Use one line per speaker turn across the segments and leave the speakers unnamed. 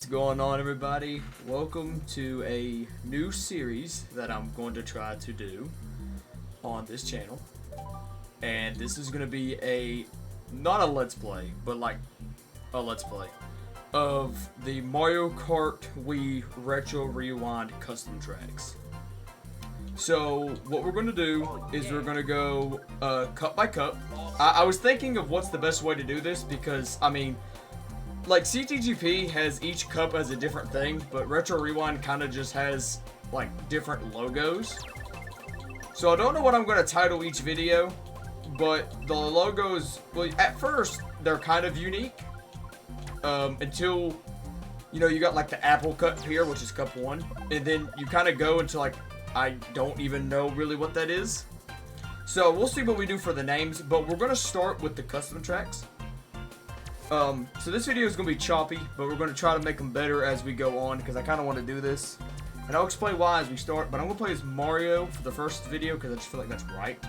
What's going on, everybody? Welcome to a new series that I'm going to try to do on this channel. And this is going to be not a let's play, but like a let's play of the Mario Kart Wii Retro Rewind custom tracks. So what we're going to do is we're going to go cup by cup. I was thinking of what's the best way to do this because, I mean, like, CTGP has each cup as a different thing, but Retro Rewind kind of just has, like, different logos. So I don't know what I'm going to title each video, but the logos, well, at first, they're kind of unique. Until, you know, you got, like, the Apple cup here, which is cup 1. And then you kind of go into, like, I don't even know really what that is. So we'll see what we do for the names, but we're going to start with the custom tracks. So this video is going to be choppy, but we're going to try to make them better as we go on, because I kind of want to do this. And I'll explain why as we start, but I'm going to play as Mario for the first video, because I just feel like that's right.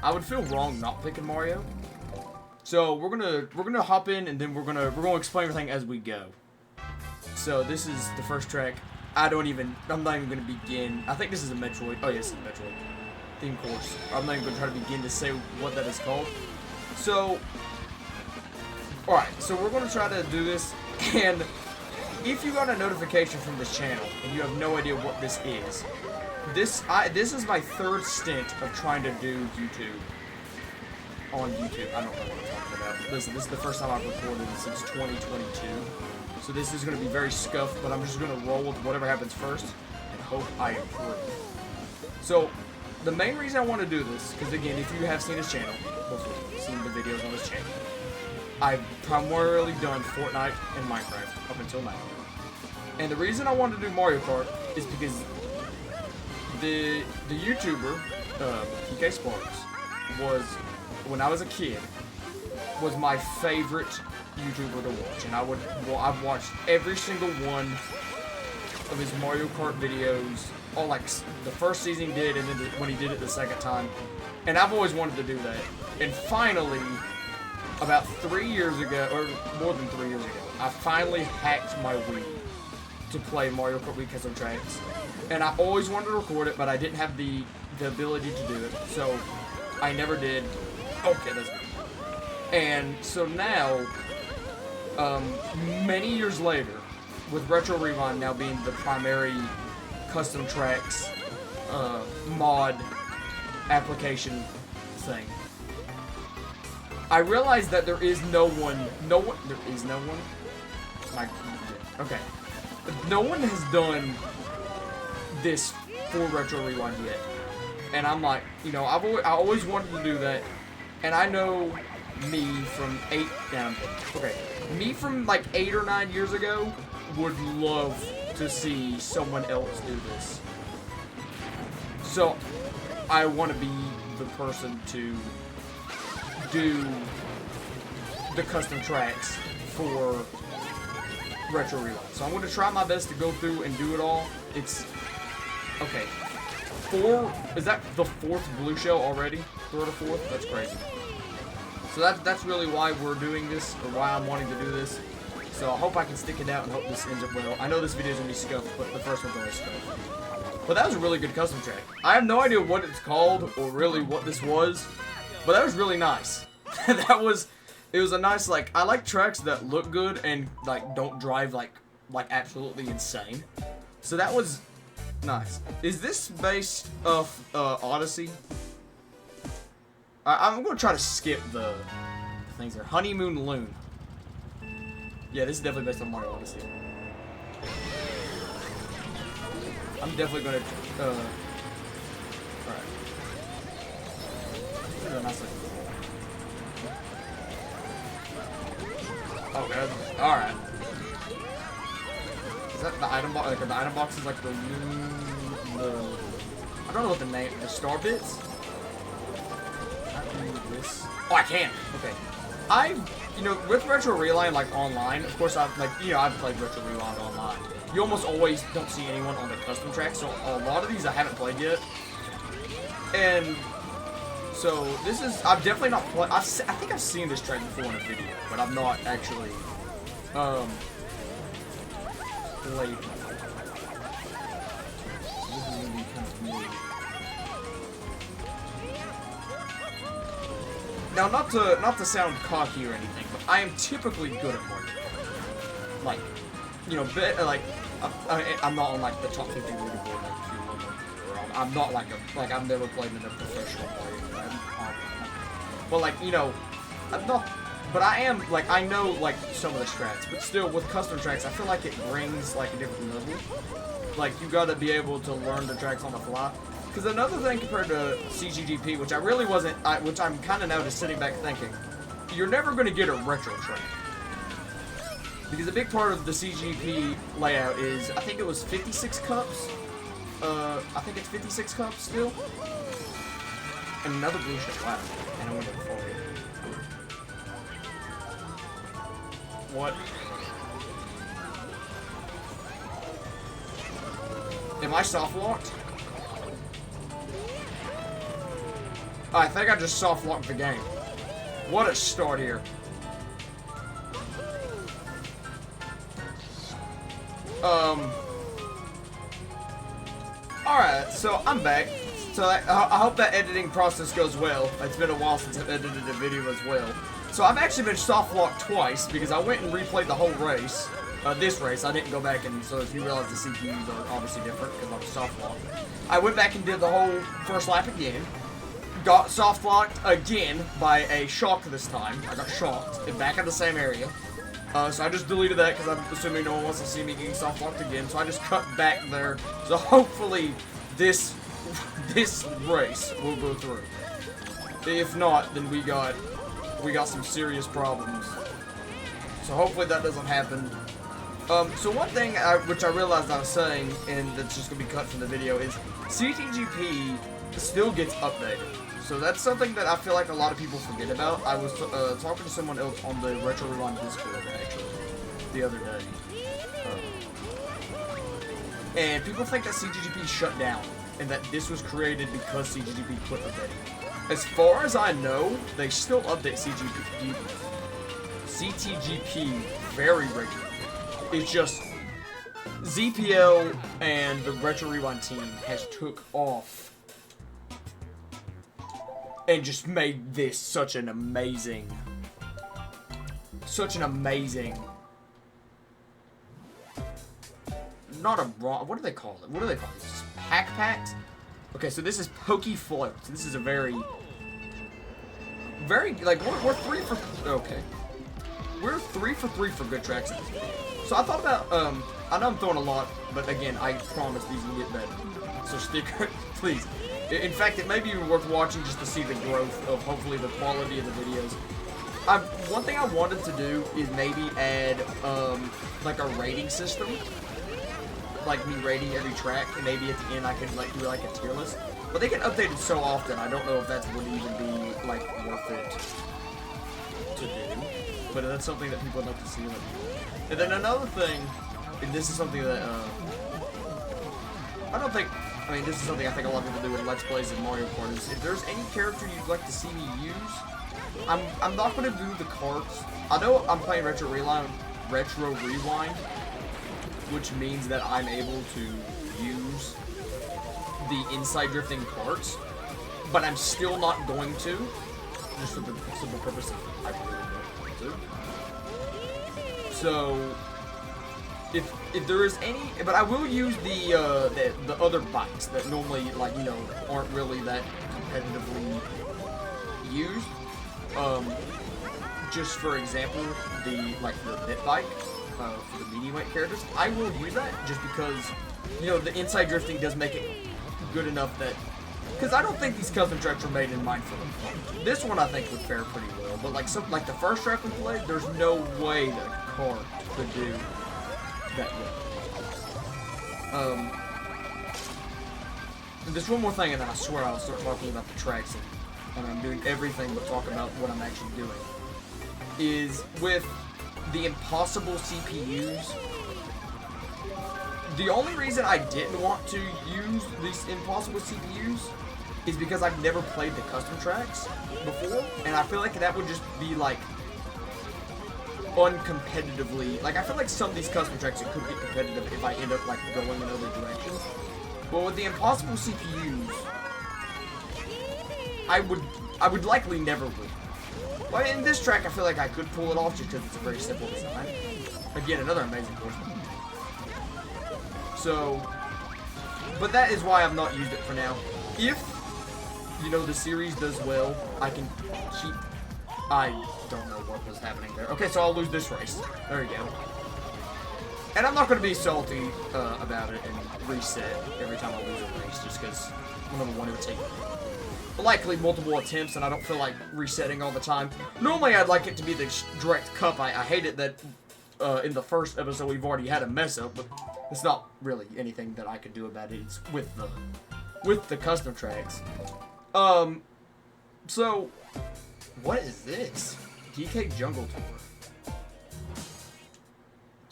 I would feel wrong not picking Mario. So we're gonna hop in, and then we're gonna explain everything as we go. So this is the first track. I'm not even going to begin. I think this is a Metroid. Oh yes, it's a Metroid theme course. I'm not even going to try to begin to say what that is called. So, alright, so we're going to try to do this, and if you got a notification from this channel and you have no idea what this is, this is my third stint of trying to do YouTube on YouTube. I don't know what I'm talking about. Listen, this is the first time I've recorded since 2022, so this is going to be very scuffed, but I'm just going to roll with whatever happens first and hope I improve. So, the main reason I want to do this, because again, if you have seen this channel, hopefully you've seen the videos on this channel, I've primarily done Fortnite and Minecraft up until now. And the reason I wanted to do Mario Kart is because the YouTuber, PK Sparks, was, when I was a kid, was my favorite YouTuber to watch. And I've watched every single one of his Mario Kart videos, or like the first season he did, and then when he did it the second time. And I've always wanted to do that. And finally, about 3 years ago, or more than 3 years ago, I finally hacked my Wii to play Mario Kart Wii custom tracks. And I always wanted to record it, but I didn't have the ability to do it, so I never did. Okay, that's good. And so now, many years later, with Retro Rewind now being the primary custom tracks mod application thing, I realized that there is no one, okay, no one has done this for Retro Rewind yet, and I'm like, you know, I always wanted to do that, and I know me from like 8 or 9 years ago would love to see someone else do this, so I want to be the person to do the custom tracks for Retro Rewind. So I'm going to try my best to go through and do it all. It's okay. Is that the 4th blue shell already? 3rd or 4th? That's crazy. So that's really why we're doing this, or why I'm wanting to do this. So I hope I can stick it out and hope this ends up well. I know this video is going to be scuffed, but the first one's always scuffed. But that was a really good custom track. I have no idea what it's called, or really what this was, but that was really nice. It was a nice, like, I like tracks that look good and, like, don't drive, like absolutely insane. So that was nice. Is this based off, Odyssey? I'm gonna try to skip the things there. Honeymoon Loon. Yeah, this is definitely based on Mario Odyssey. I'm definitely gonna, alright. This is a nice looking. Oh, good. Alright. Is that the item box? Like, the item box is like the I don't know what the name, the star bits? I can move this. Oh, I can! Okay. You know, with Retro Rewind, like, online, of course, I've played Retro Rewind online. You almost always don't see anyone on the custom track, so a lot of these I haven't played yet. And so this is, I've definitely not played, I think I've seen this track before in a video, but I've not actually played before. So this is going to be kind of new. Now, not to sound cocky or anything, but I am typically good at Mario Kart. Like, you know, I'm not on like the top 50 leaderboard. Like, if you want, I'm not like I've never played in a professional Mario Kart. But like, you know, I'm not. But I am like I know like some of the strats, but still with custom tracks, I feel like it brings like a different level. Like you got to be able to learn the tracks on the fly. Because another thing compared to CGGP, which I really wasn't, which I'm kind of now just sitting back thinking, you're never going to get a retro track. Because a big part of the CGP layout is, I think it was 56 cups. I think it's 56 cups still. And another blue ship. Wow. And I went to the forward. What? Am I soft locked? I think I just soft locked the game. What a start here. Alright, so I'm back. So I hope that editing process goes well. It's been a while since I've edited a video as well. So I've actually been soft locked twice because I went and replayed the whole race. This race, I didn't go back and, so if you realize the CPUs are obviously different because I'm soft locked. I went back and did the whole first lap again. Got soft locked again by a shock this time. I got shocked and back in the same area. So I just deleted that because I'm assuming no one wants to see me getting soft locked again. So I just cut back there. So hopefully this race will go through. If not, then we got some serious problems. So hopefully that doesn't happen. So one thing which I realized I was saying, and that's just gonna be cut from the video, is CTGP still gets updated. So that's something that I feel like a lot of people forget about. I was talking to someone else on the Retro Rewind Discord actually the other day, and people think that CGGP shut down and that this was created because CGGP quit updating. As far as I know, they still update CTGP very regularly. It's just ZPL and the Retro Rewind team has took off and just made this such an amazing, not a raw, what do they call it? What do they call this? Pack packs? Okay, so this is Pokey Floats. This is a very, like, we're 3 for, okay. We're 3 for 3 for good tracks in this video. So I thought about, I know I'm throwing a lot, but again, I promise these will get better. So stick, please. In fact, it may be even worth watching just to see the growth of hopefully the quality of the videos. One thing I wanted to do is maybe add like a rating system, like me rating every track, and maybe at the end I could like do like a tier list. But they get updated so often, I don't know if that would even be like worth it to do. But that's something that people would like to see. And then another thing, and this is something that I mean, this is something I think a lot of people do in Let's Plays in Mario Kart, is if there's any character you'd like to see me use, I'm not going to do the carts. I know I'm playing Retro Rewind, which means that I'm able to use the inside drifting carts, but I'm still not going to, just for the simple purpose of I really don't want to. So if there is any, but I will use the other bikes that normally, like, you know, aren't really that competitively used. Just for example, the bit bike for the medium weight characters, I will use that just because, you know, the inside drifting does make it good enough that, because I don't think these custom tracks are made in mind for them. This one I think would fare pretty well, but like the first track we played, there's no way that a car could do that well. There's one more thing, and then I swear I'll start talking about the tracks, and I'm doing everything but talk about what I'm actually doing. Is with the impossible CPUs, the only reason I didn't want to use these impossible CPUs is because I've never played the custom tracks before, and I feel like that would just be like, uncompetitively. Like, I feel like some of these custom tracks it could get competitive if I end up like going in other directions. But with the impossible CPUs, I would likely never win. But in this track, I feel like I could pull it off just because it's a very simple design. Again, another amazing course. So, but that is why I've not used it for now. If, you know, the series does well, I can keep... I don't know what was happening there. Okay, so I'll lose this race. There you go. And I'm not going to be salty about it and reset every time I lose a race, just because, number one, it would take likely multiple attempts, and I don't feel like resetting all the time. Normally, I'd like it to be the direct cup. I hate it that in the first episode we've already had a mess up, but it's not really anything that I could do about it. It's with the custom tracks. So, what is this? DK Jungle Tour.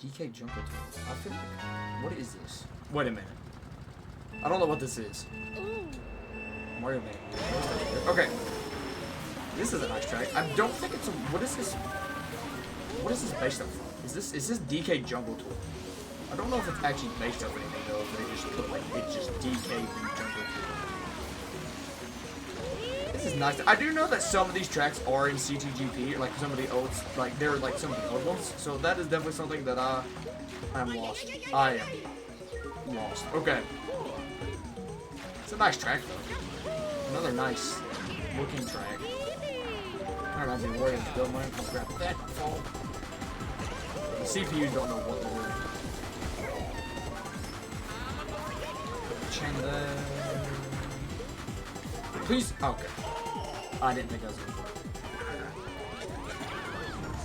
DK Jungle Tour. I feel like, what is this? Wait a minute. I don't know what this is. Mario Man. Okay. This is a nice track. I don't think it's a... What is this? What is this based off of? Is this DK Jungle Tour? I don't know if it's actually based off anything though. If they just put like it's just DK Jungle Tour. This is nice. I do know that some of these tracks are in CTGP, like some of the old, like they're like some of the old ones. So that is definitely something that I'm lost. I am lost. Okay. It's a nice track though. Another nice looking track. I reminds me of Warriors Build Mine. I'll grab that fall. The CPUs don't know what they're doing. Chain that. Please. Okay. I didn't think that was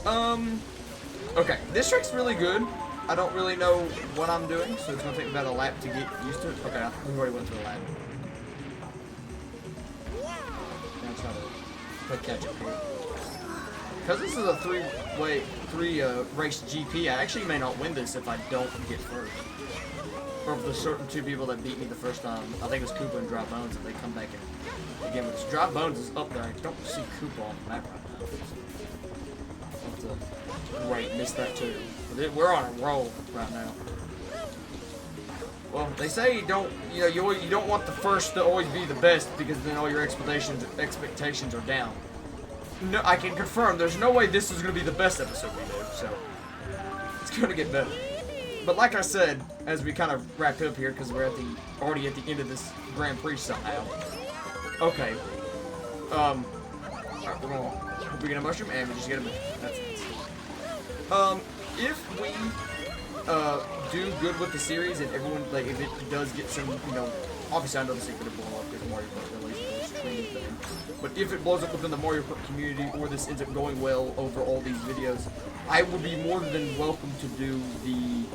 gonna work. Okay. This track's really good. I don't really know what I'm doing, so it's gonna take about a lap to get used to it. Okay, we already went through a lap. Play catch up here. Because this is a three race GP, I actually may not win this if I don't get first. Or if the certain two people that beat me the first time, I think it was Koopa and Dry Bones, if they come back and again with this. Dry Bones is up there. I don't see Koopa on the map right now. I'll have to wait, missed that too. But we're on a roll right now. Well, they say you don't want the first to always be the best because then all your expectations are down. No, I can confirm there's no way this is going to be the best episode we do, so it's going to get better. But like I said, as we kind of wrap up here because we're already at the end of this Grand Prix somehow. Okay. Alright, we get a mushroom and we just get a mushroom. That's it. If we do good with the series and everyone, like, if it does get some, you know, obviously I know this ain't gonna blow up because Mario Kart released this training thing, but if it blows up within the Mario Kart community or this ends up going well over all these videos, I would be more than welcome to do the...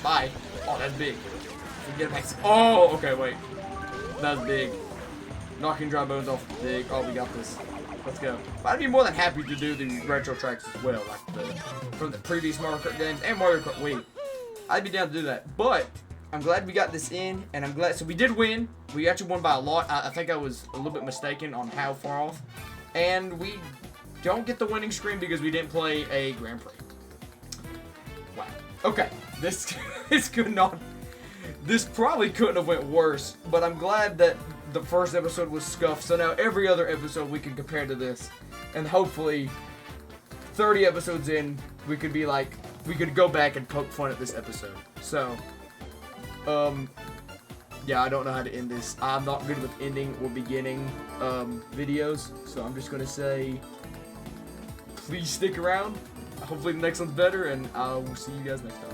Bye. Oh, that's big. Get back. Oh, okay, wait. That's big. Knocking Dry Bones off is big. Oh, we got this. Let's go. But I'd be more than happy to do the retro tracks as well, like from the previous Mario Kart games and Mario Kart Wii. I'd be down to do that. But I'm glad we got this in, and I'm glad. So we did win. We actually won by a lot. I think I was a little bit mistaken on how far off. And we don't get the winning screen because we didn't play a Grand Prix. Wow. Okay. This could not. This probably couldn't have went worse. But I'm glad that the first episode was scuffed. So now every other episode we can compare to this, and hopefully 30 episodes in, we could be like, we could go back and poke fun at this episode. So, yeah, I don't know how to end this. I'm not good with ending or beginning videos, so I'm just gonna say, please stick around. Hopefully the next one's better, and I will see you guys next time.